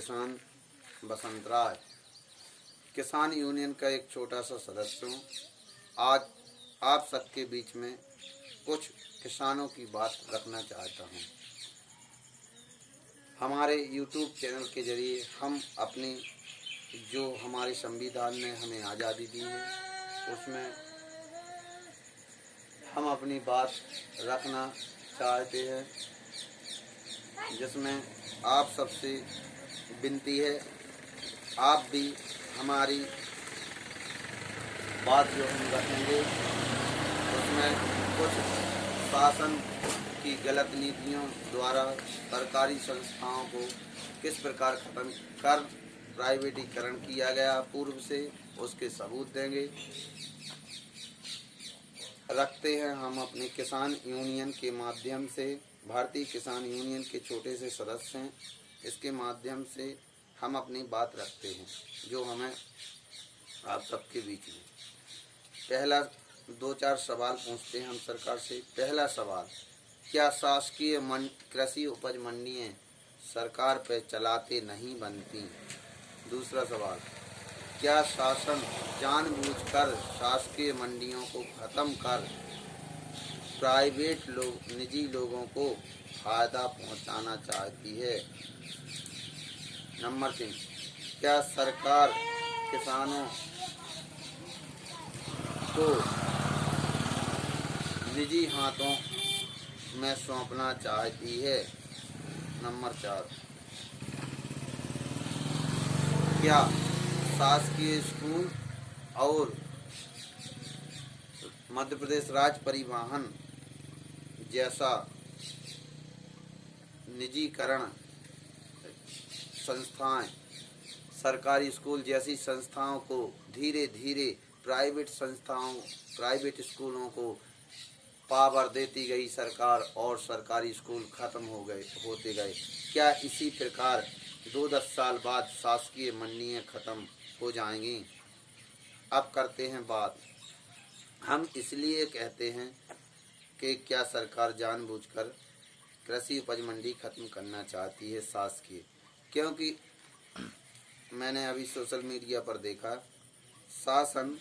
किसान बसंत राय, किसान यूनियन का एक छोटा सा सदस्य हूँ। आज आप सबके बीच में कुछ किसानों की बात रखना चाहता हूँ। हमारे YouTube चैनल के जरिए हम अपनी जो हमारे संविधान ने हमें आज़ादी दी है उसमें हम अपनी बात रखना चाहते हैं, जिसमें आप सबसे विनती है आप भी हमारी बात जो हम रखेंगे उसमें कुछ शासन की गलत नीतियों द्वारा सरकारी संस्थाओं को किस प्रकार खत्म कर प्राइवेटीकरण किया गया पूर्व से, उसके सबूत देंगे। रखते हैं हम अपने किसान यूनियन के माध्यम से, भारतीय किसान यूनियन के छोटे से सदस्य हैं। इसके माध्यम से हम अपनी बात रखते हैं जो हमें आप सबके बीच में। पहला 2-4 सवाल पूछते हैं हम सरकार से। पहला सवाल, क्या शासकीय कृषि उपज मंडियां सरकार पर चलाते नहीं बनती? दूसरा सवाल, क्या शासन जानबूझकर शासकीय मंडियों को खत्म कर प्राइवेट निजी लोगों को फायदा पहुंचाना चाहती है? नंबर 3, क्या सरकार किसानों को निजी हाथों में सौंपना चाहती है? नंबर 4, क्या शासकीय स्कूल और मध्य प्रदेश राज्य परिवहन जैसा निजीकरण संस्थाएं सरकारी स्कूल जैसी संस्थाओं को धीरे धीरे प्राइवेट स्कूलों को पावर देती गई सरकार और सरकारी स्कूल खत्म होते गए? क्या इसी प्रकार 2-10 साल बाद शासकीय मंडियां खत्म हो जाएंगी? अब करते हैं बात। हम इसलिए कहते हैं कि क्या सरकार जानबूझकर कृषि उपज मंडी खत्म करना चाहती है शासकीय, क्योंकि मैंने अभी सोशल मीडिया पर देखा शासन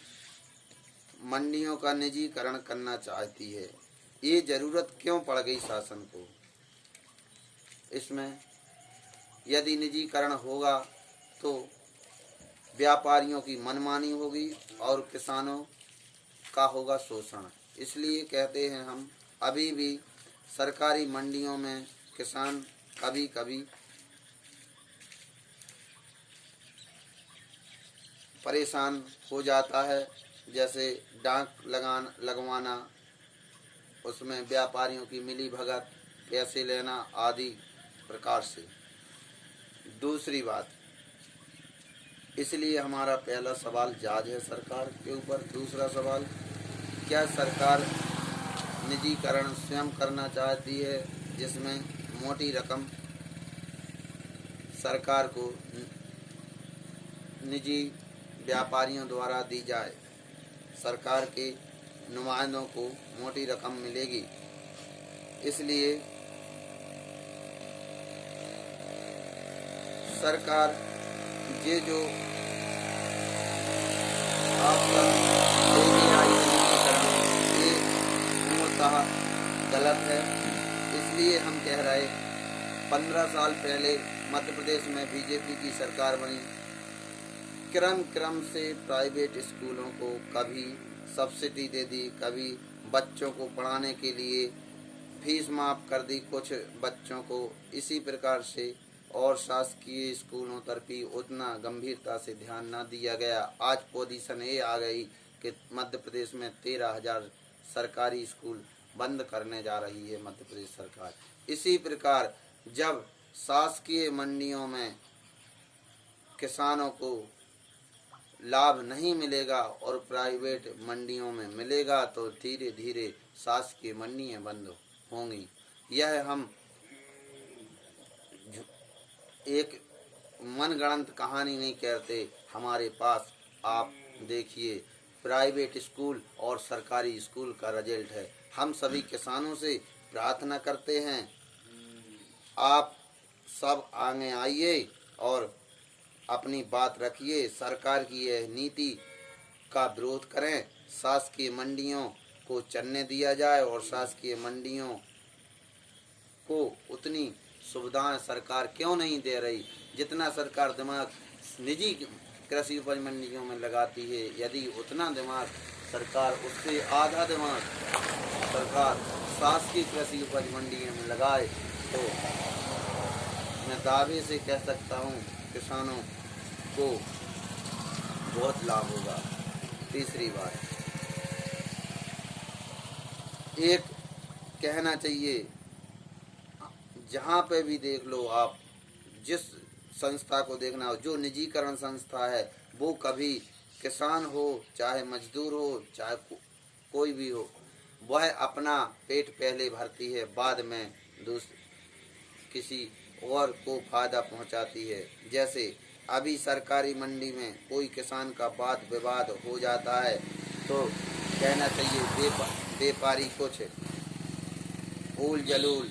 मंडियों का निजीकरण करना चाहती है। ये ज़रूरत क्यों पड़ गई शासन को? इसमें यदि निजीकरण होगा तो व्यापारियों की मनमानी होगी और किसानों का होगा शोषण। इसलिए कहते हैं हम अभी भी सरकारी मंडियों में किसान कभी कभी परेशान हो जाता है, जैसे डाक लगवाना, उसमें व्यापारियों की मिली भगत, पैसे लेना आदि प्रकार से। दूसरी बात, इसलिए हमारा पहला सवाल जायज़ है सरकार के ऊपर। दूसरा सवाल, क्या सरकार निजीकरण स्वयं करना चाहती है जिसमें मोटी रकम सरकार को निजी व्यापारियों द्वारा दी जाए, सरकार के नुमाइंदों को मोटी रकम मिलेगी? इसलिए सरकार ये जो आपका लेके आई है ये पूर्णतः गलत है। इसलिए हम कह रहे 15 साल पहले मध्य प्रदेश में बीजेपी की सरकार बनी, क्रम से प्राइवेट स्कूलों को कभी सब्सिडी दे दी, कभी बच्चों को पढ़ाने के लिए फीस माफ़ कर दी कुछ बच्चों को, इसी प्रकार से, और शासकीय स्कूलों तरफी उतना गंभीरता से ध्यान न दिया गया। आज पोजीशन ये आ गई कि मध्य प्रदेश में 13,000 सरकारी स्कूल बंद करने जा रही है मध्य प्रदेश सरकार। इसी प्रकार जब शासकीय मंडियों में किसानों को लाभ नहीं मिलेगा और प्राइवेट मंडियों में मिलेगा तो धीरे धीरे शासकीय मंडियां बंद होंगी। यह हम एक मनगढ़ंत कहानी नहीं कहते, हमारे पास आप देखिए प्राइवेट स्कूल और सरकारी स्कूल का रिजल्ट है। हम सभी किसानों से प्रार्थना करते हैं आप सब आगे आइए और अपनी बात रखिए। सरकार की यह नीति का विरोध करें। शासकीय मंडियों को चलने दिया जाए और शासकीय मंडियों को उतनी सुविधाएं सरकार क्यों नहीं दे रही जितना सरकार दिमाग निजी कृषि उपज मंडियों में लगाती है। यदि उतना दिमाग सरकार, उससे आधा दिमाग सरकार शासकीय कृषि उपज मंडियों में लगाए तो मैं दावे से कह सकता हूँ किसानों को बहुत लाभ होगा। तीसरी बात, एक कहना चाहिए, जहाँ पे भी देख लो आप, जिस संस्था को देखना हो, जो निजीकरण संस्था है वो कभी किसान हो चाहे मजदूर हो चाहे कोई भी हो, वह अपना पेट पहले भरती है, बाद में किसी और को फायदा पहुंचाती है। जैसे अभी सरकारी मंडी में कोई किसान का वाद विवाद हो जाता है तो कहना चाहिए व्यापारी कुछ ऊल जलूल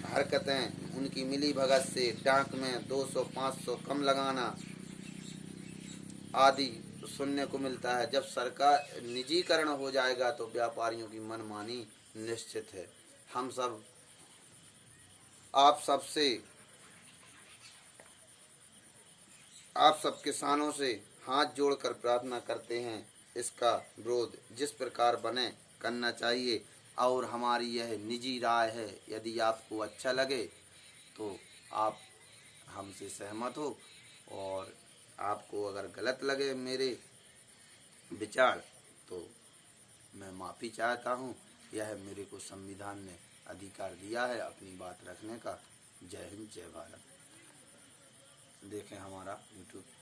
हरकतें, उनकी मिली भगत से टाँक में 200-500 कम लगाना आदि सुनने को मिलता है। जब सरकार निजीकरण हो जाएगा तो व्यापारियों की मनमानी निश्चित है। हम सब आप सब किसानों से हाथ जोड़कर प्रार्थना करते हैं, इसका विरोध जिस प्रकार बने करना चाहिए। और हमारी यह निजी राय है, यदि आपको अच्छा लगे तो आप हमसे सहमत हो, और आपको अगर गलत लगे मेरे विचार तो मैं माफ़ी चाहता हूँ। यह मेरे को संविधान ने अधिकार दिया है अपनी बात रखने का। जय हिंद, जय भारत। देखें हमारा YouTube